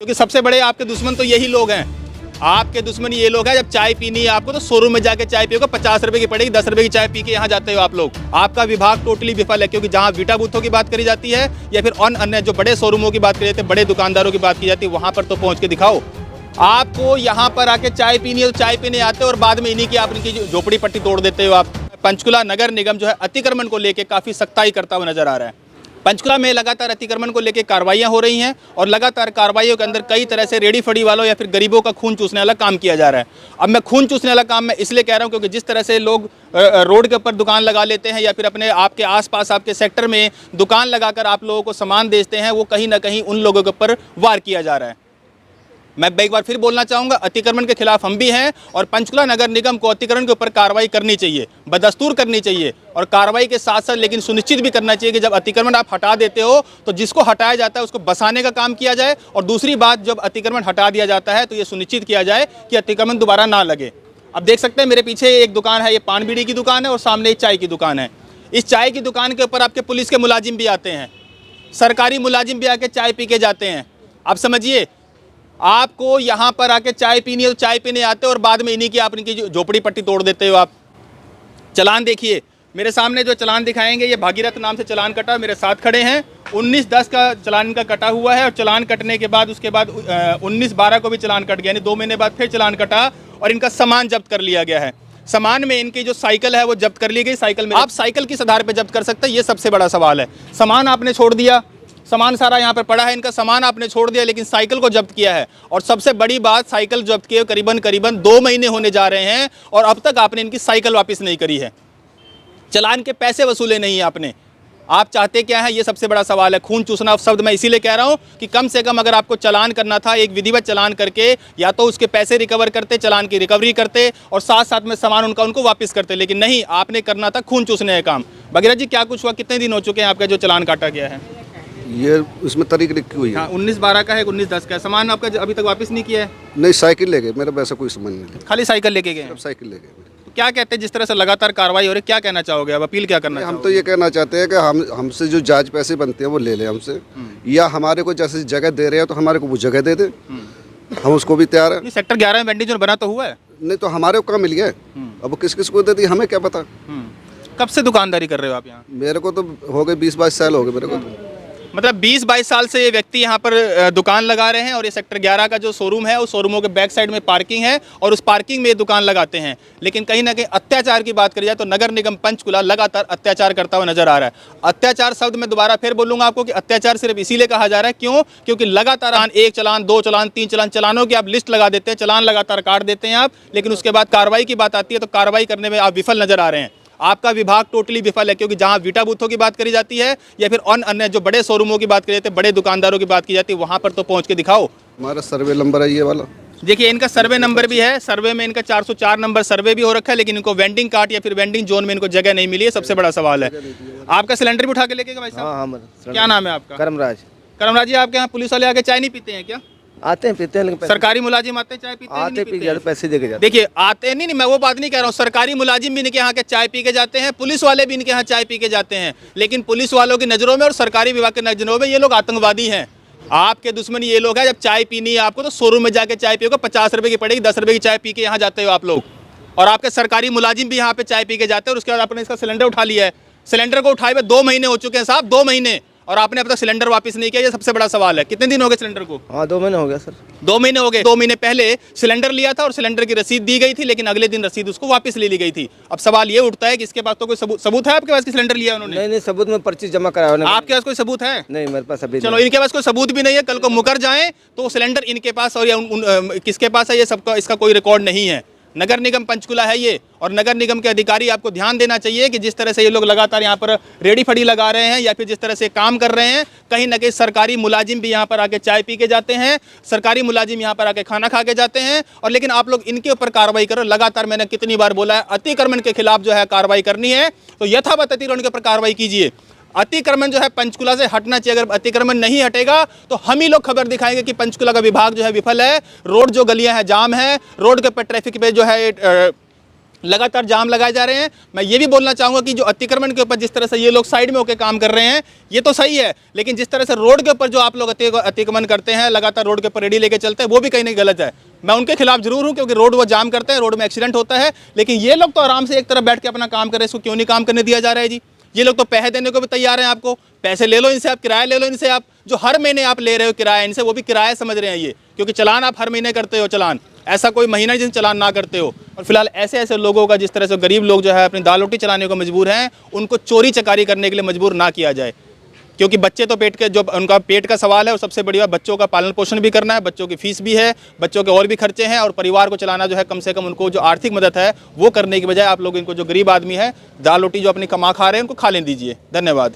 क्योंकि सबसे बड़े आपके दुश्मन तो यही लोग हैं। आपके दुश्मन ये लोग हैं। जब चाय पीनी है आपको तो शोरूम में जाके चाय पियोगे, 50 रुपए की पड़ेगी, 10 रुपए की चाय पी के यहाँ जाते हो आप लोग। आपका विभाग टोटली विफल है, क्योंकि जहाँ वीटा बूथों की बात करी जाती है या फिर अन्य जो बड़े शोरूमों की बात करी जाती है, बड़े दुकानदारों की बात की जाती है, वहाँ पर तो पहुँच के दिखाओ। आपको यहाँ पर आके चाय पीनी है तो चाय पीने आते हो और बाद में इन्हीं की आप इनकी झोपड़ी पट्टी तोड़ देते हो आप। पंचकुला नगर निगम जो है अतिक्रमण को लेकर काफ़ी सख्ताई करता हुआ नजर आ रहा है। पंचकुला में लगातार अतिक्रमण को लेकर कार्रवाइयां हो रही हैं और लगातार कार्रवाइयों के अंदर कई तरह से रेडी फड़ी वालों या फिर गरीबों का खून चूसने वाला काम किया जा रहा है। अब मैं खून चूसने वाला काम मैं इसलिए कह रहा हूं क्योंकि जिस तरह से लोग रोड के ऊपर दुकान लगा लेते हैं या फिर अपने आपके आसपास आपके सेक्टर में दुकान लगाकर आप लोगों को सामान बेचते हैं, वो कहीं ना कहीं उन लोगों के ऊपर वार किया जा रहा है। मैं एक बार फिर बोलना चाहूँगा, अतिक्रमण के खिलाफ हम भी हैं और पंचकुला नगर निगम को अतिक्रमण के ऊपर कार्रवाई करनी चाहिए, बदस्तूर करनी चाहिए और कार्रवाई के साथ साथ लेकिन सुनिश्चित भी करना चाहिए कि जब अतिक्रमण आप हटा देते हो तो जिसको हटाया जाता है उसको बसाने का काम किया जाए। और दूसरी बात, जब अतिक्रमण हटा दिया जाता है तो ये सुनिश्चित किया जाए कि अतिक्रमण दोबारा ना लगे। अब देख सकते हैं मेरे पीछे एक दुकान है, ये पान बीड़ी की दुकान है और सामने एक चाय की दुकान है। इस चाय की दुकान के ऊपर आपके पुलिस के मुलाजिम भी आते हैं, सरकारी मुलाजिम भी आके चाय पी के जाते हैं। आप समझिए, आपको यहाँ पर आके चाय पीनी है तो चाय पीने आते हो और बाद में इन्हीं की आप इनकी झोपड़ी पट्टी तोड़ देते हो आप। चलान देखिए, मेरे सामने जो चलान दिखाएंगे ये भागीरथ नाम से चलान कटा, मेरे साथ खड़े हैं। 19/10 का चलान इनका कटा हुआ है और चलान कटने के बाद उसके बाद 19/12 को भी चलान कट गया, यानी 2 महीने बाद फिर चलान कटा और इनका सामान जब्त कर लिया गया है। सामान में इनकी जो साइकिल है वो जब्त कर ली गई। साइकिल में आप साइकिल किस आधार पर जब्त कर सकते हैं, ये सबसे बड़ा सवाल है। सामान आपने छोड़ दिया, सामान सारा यहाँ पर पड़ा है, इनका सामान आपने छोड़ दिया लेकिन साइकिल को जब्त किया है। और सबसे बड़ी बात, साइकिल जब्त किए करीबन 2 महीने होने जा रहे हैं और अब तक आपने इनकी साइकिल वापस नहीं करी है। चलान के पैसे वसूले नहीं आपने। आप चाहते क्या है, ये सबसे बड़ा सवाल है। खून चूसना शब्द मैं इसीलिए कह रहा हूँ कि कम से कम अगर आपको चलान करना था, एक विधिवत चलान करके या तो उसके पैसे रिकवर करते, चलान की रिकवरी करते और साथ साथ में सामान उनको वापस करते, लेकिन नहीं, आपने करना था खून चूसने का काम। भगीरथ जी, क्या कुछ हुआ, कितने दिन हो चुके हैं आपका जो चलान काटा गया है? ये उसमें तारीख लिखी हुई है। हाँ, 19/12 का है, 19/10 का है। सामान आपका अभी तक वापस नहीं किया है? नहीं, साइकिल ले गए, मेरा वैसा कोई सामान नहीं। खाली साइकिल लेके गए? साइकिल ले गए। तो क्या कहते हैं, जिस तरह से लगातार कार्रवाई हो रही है, क्या कहना चाहोगे, अब अपील क्या करना हम तो ये कहना चाहते हैं कि हमसे जो जायज पैसे बनते हैं वो ले लें हमसे, या हमारे को जैसे जगह दे रहे हैं तो हमारे को वो जगह दे दे, हम उसको भी तैयार है। सेक्टर 11 में वेंडिंग जोन बना तो हुआ है? नहीं तो हमारे को कहाँ मिल गया, अब किस किस को दे दी हमें क्या पता। कब से दुकानदारी कर रहे हो आप यहाँ? मेरे को तो हो गए 20-22 साल हो गए मेरे को तो। मतलब 20-22 साल से ये व्यक्ति यहाँ पर दुकान लगा रहे हैं और ये सेक्टर 11 का जो शोरूम है उस शोरूमों के बैक साइड में पार्किंग है और उस पार्किंग में ये दुकान लगाते हैं। लेकिन कहीं ना कहीं अत्याचार की बात करी जाए तो नगर निगम पंचकुला लगातार अत्याचार करता हुआ नजर आ रहा है। अत्याचार शब्द मैं दोबारा फिर बोलूंगा आपको कि अत्याचार सिर्फ इसीलिए कहा जा रहा है, क्यों? क्योंकि लगातार 1 चलान, 2 चलान, 3 चलान, चलानों की आप लिस्ट लगा देते हैं, चलान लगातार काट देते हैं आप, लेकिन उसके बाद कार्रवाई की बात आती है तो कार्रवाई करने में आप विफल नजर आ रहे हैं। आपका विभाग टोटली विफल है, क्योंकि जहां वीटा बूथों की बात करी जाती है या फिर अन्य जो बड़े शोरूमों की बात करी जाती है, बड़े दुकानदारों की बात की जाती है, वहां पर तो पहुंच के दिखाओ। हमारा सर्वे नंबर है ये वाला, देखिए इनका सर्वे नंबर भी है, सर्वे में इनका 404 नंबर सर्वे भी हो रखा है, लेकिन इनको वेंडिंग कार्ड या फिर वेंडिंग जोन में इनको जगह नहीं मिली है। सबसे बड़ा सवाल है। आपका सिलेंडर भी उठा के लेके गए भाई साहब? क्या नाम है आपका? करमराज। करमराज जी, आपके यहाँ पुलिस वाले आके चाय नहीं पीते हैं क्या? आते हैं, पीते हैं, लेकिन सरकारी मुलाजिम आते हैं चाय पीते हैं? आते पी के पैसे दे के जाते। देखिए आते नहीं, मैं वो बात नहीं कह रहा हूँ। सरकारी मुलाजिम भी इनके यहाँ के चाय पी के जाते हैं, पुलिस वाले भी इनके यहाँ चाय पी के जाते हैं, लेकिन पुलिस वालों की नज़रों में और सरकारी विभाग की नज़रों में ये लोग आतंकवादी हैं। आपके दुश्मन ये लोग हैं। जब चाय पीनी है आपको तो शोरूम में जाके चाय पियोगे, 50 रुपए की पड़ेगी, 10 रुपए की चाय पी के यहाँ जाते हो आप लोग। और आपके सरकारी मुलाजिम भी यहाँ पे चाय पी के जाते हैं और उसके बाद आपने इसका सिलेंडर उठा लिया है। सिलेंडर को उठाए हुए 2 महीने हो चुके हैं साहब, 2 महीने, और आपने अब तक सिलेंडर वापस नहीं किया। ये सबसे बड़ा सवाल है। कितने दिन हो गए सिलेंडर को? हाँ, 2 महीने हो गया सर। 2 महीने हो गए। 2 महीने पहले सिलेंडर लिया था और सिलेंडर की रसीद दी गई थी, लेकिन अगले दिन रसीद उसको वापस ले ली गई थी। अब सवाल ये उठता है कि इसके पास तो कोई सबूत है आपके पास कि सिलेंडर लिया उन्होंने? नहीं, सबूत में पर्ची जमा कराया। आपके पास कोई सबूत है? नहीं, मेरे पास अभी। चलो, इनके पास कोई सबूत भी नहीं है। कल को मुकर जाए तो सिलेंडर इनके पास और किसके पास है, ये सबका इसका कोई रिकॉर्ड नहीं है। नगर निगम पंचकुला है ये, और नगर निगम के अधिकारी आपको ध्यान देना चाहिए कि जिस तरह से ये लोग लगातार यहाँ पर रेडी फड़ी लगा रहे हैं या फिर जिस तरह से काम कर रहे हैं, कहीं ना कहीं सरकारी मुलाजिम भी यहाँ पर आके चाय पी के जाते हैं, सरकारी मुलाजिम यहाँ पर आके खाना खा के जाते हैं, और लेकिन आप लोग इनके ऊपर कार्रवाई करो। लगातार मैंने कितनी बार बोला है, अतिक्रमण के खिलाफ जो है कार्रवाई करनी है तो यथावत अतिक्रमण के ऊपर कार्रवाई कीजिए। अतिक्रमण जो है पंचकुला से हटना चाहिए। अगर अतिक्रमण नहीं हटेगा तो हम ही लोग खबर दिखाएंगे कि पंचकुला का विभाग जो है विफल है। रोड जो गलियां हैं जाम है, रोड के ऊपर ट्रैफिक पे जो है लगातार जाम लगाए जा रहे हैं। मैं ये भी बोलना चाहूँगा कि जो अतिक्रमण के ऊपर जिस तरह से ये लोग साइड में होकर काम कर रहे हैं, ये तो सही है, लेकिन जिस तरह से रोड के ऊपर जो आप लोग अतिक्रमण करते हैं, लगातार रोड के ऊपर रेडी लेके चलते हैं, वो भी कहीं नहीं गलत है। मैं उनके खिलाफ जरूर हूँ, क्योंकि रोड वो जाम करते हैं, रोड में एक्सीडेंट होता है, लेकिन ये लोग तो आराम से एक तरफ बैठ के अपना काम कर रहे हैं। इसको क्यों नहीं काम करने दिया जा रहा है जी? ये लोग तो पैसे देने को भी तैयार हैं आपको। पैसे ले लो इनसे, आप किराया ले लो इनसे। आप जो हर महीने आप ले रहे हो किराया इनसे, वो भी किराया समझ रहे हैं ये, क्योंकि चलान आप हर महीने करते हो। चलान ऐसा कोई महीना जिस चलान ना करते हो। और फिलहाल ऐसे ऐसे लोगों का, जिस तरह से गरीब लोग जो है अपनी दाल रोटी चलाने को मजबूर हैं, उनको चोरी चकारी करने के लिए मजबूर ना किया जाए, क्योंकि बच्चे तो पेट के, जो उनका पेट का सवाल है, और सबसे बड़ी बात बच्चों का पालन पोषण भी करना है, बच्चों की फीस भी है, बच्चों के और भी खर्चे हैं, और परिवार को चलाना जो है, कम से कम उनको जो आर्थिक मदद है वो करने की बजाय आप लोग इनको, जो गरीब आदमी है, दाल रोटी जो अपनी कमा खा रहे हैं, उनको खा लेने दीजिए। धन्यवाद।